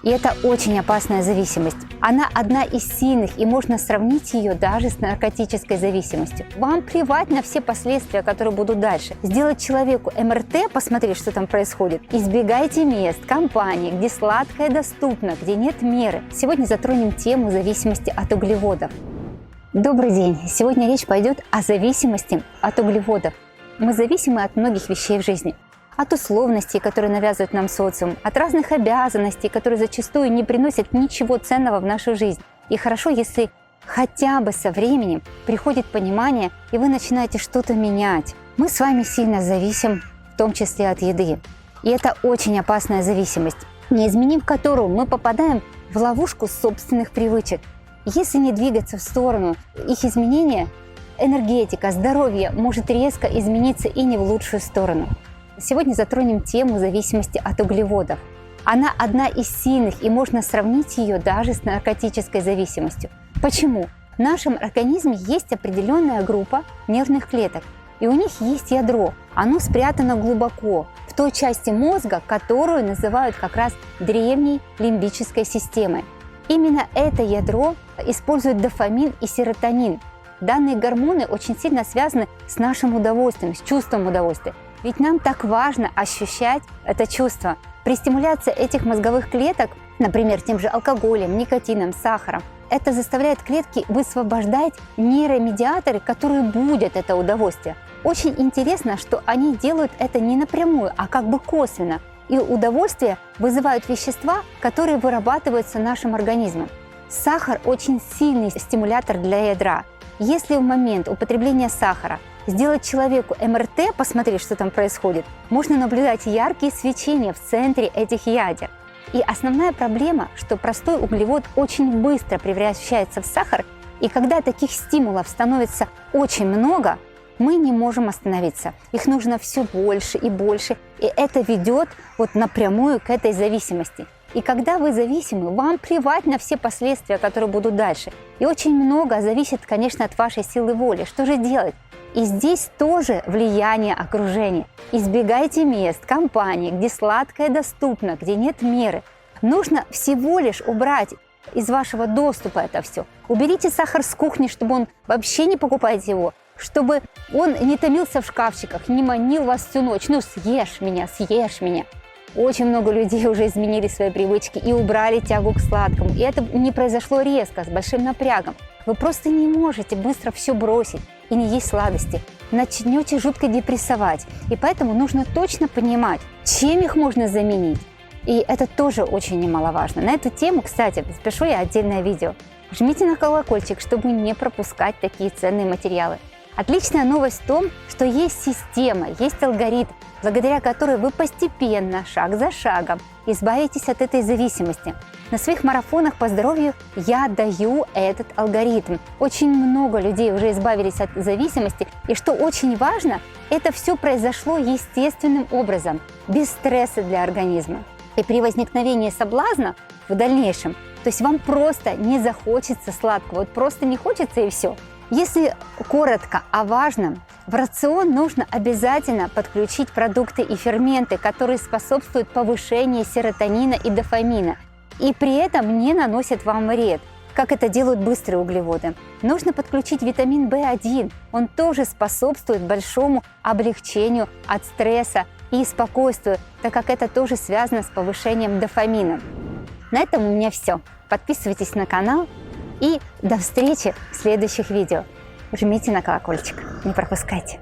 И это очень опасная зависимость. Она одна из сильных, и можно сравнить ее даже с наркотической зависимостью. Вам плевать на все последствия, которые будут дальше. Сделать человеку МРТ, посмотреть, что там происходит. Избегайте мест, компаний, где сладкое доступно, где нет меры. Сегодня затронем тему зависимости от углеводов. Добрый день! Сегодня речь пойдет о зависимости от углеводов. Мы зависимы от многих вещей в жизни. От условностей, которые навязывает нам социум, от разных обязанностей, которые зачастую не приносят ничего ценного в нашу жизнь. И хорошо, если хотя бы со временем приходит понимание, и вы начинаете что-то менять. Мы с вами сильно зависим, в том числе от еды. И это очень опасная зависимость, не изменив которую мы попадаем в ловушку собственных привычек. Если не двигаться в сторону их изменения, энергетика, здоровье может резко измениться и не в лучшую сторону. Сегодня затронем тему зависимости от углеводов. Она одна из сильных, и можно сравнить ее даже с наркотической зависимостью. Почему? В нашем организме есть определенная группа нервных клеток, и у них есть ядро. Оно спрятано глубоко, в той части мозга, которую называют как раз древней лимбической системой. Именно это ядро использует дофамин и серотонин. Данные гормоны очень сильно связаны с нашим удовольствием, с чувством удовольствия. Ведь нам так важно ощущать это чувство. При стимуляции этих мозговых клеток, например, тем же алкоголем, никотином, сахаром, это заставляет клетки высвобождать нейромедиаторы, которые будут это удовольствие. Очень интересно, что они делают это не напрямую, а как бы косвенно. И удовольствие вызывают вещества, которые вырабатываются нашим организмом. Сахар очень сильный стимулятор для ядра. Если в момент употребления сахара сделать человеку МРТ, посмотреть, что там происходит, можно наблюдать яркие свечения в центре этих ядер. И основная проблема, что простой углевод очень быстро превращается в сахар, и когда таких стимулов становится очень много, мы не можем остановиться. Их нужно все больше и больше, и это ведет напрямую к этой зависимости. И когда вы зависимы, вам плевать на все последствия, которые будут дальше. И очень много зависит, конечно, от вашей силы воли. Что же делать? И здесь тоже влияние окружения. Избегайте мест, компаний, где сладкое доступно, где нет меры. Нужно всего лишь убрать из вашего доступа это все. Уберите сахар с кухни, чтобы он вообще не покупайте его, чтобы он не томился в шкафчиках, не манил вас всю ночь. Ну, съешь меня, съешь меня. Очень много людей уже изменили свои привычки и убрали тягу к сладкому. И это не произошло резко, с большим напрягом. Вы просто не можете быстро все бросить и не есть сладости. Начнете жутко депрессовать. И поэтому нужно точно понимать, чем их можно заменить. И это тоже очень немаловажно. На эту тему, кстати, запишу я отдельное видео. Жмите на колокольчик, чтобы не пропускать такие ценные материалы. Отличная новость в том, что есть система, есть алгоритм, благодаря которой вы постепенно, шаг за шагом, избавитесь от этой зависимости. На своих марафонах по здоровью я даю этот алгоритм. Очень много людей уже избавились от зависимости, и что очень важно, это все произошло естественным образом, без стресса для организма. И при возникновении соблазна в дальнейшем, то есть вам просто не захочется сладкого, просто не хочется и все. Если коротко о важном, в рацион нужно обязательно подключить продукты и ферменты, которые способствуют повышению серотонина и дофамина, и при этом не наносят вам вред, как это делают быстрые углеводы. Нужно подключить витамин В1, он тоже способствует большому облегчению от стресса и спокойствию, так как это тоже связано с повышением дофамина. На этом у меня все. Подписывайтесь на канал. И до встречи в следующих видео. Жмите на колокольчик, не пропускайте.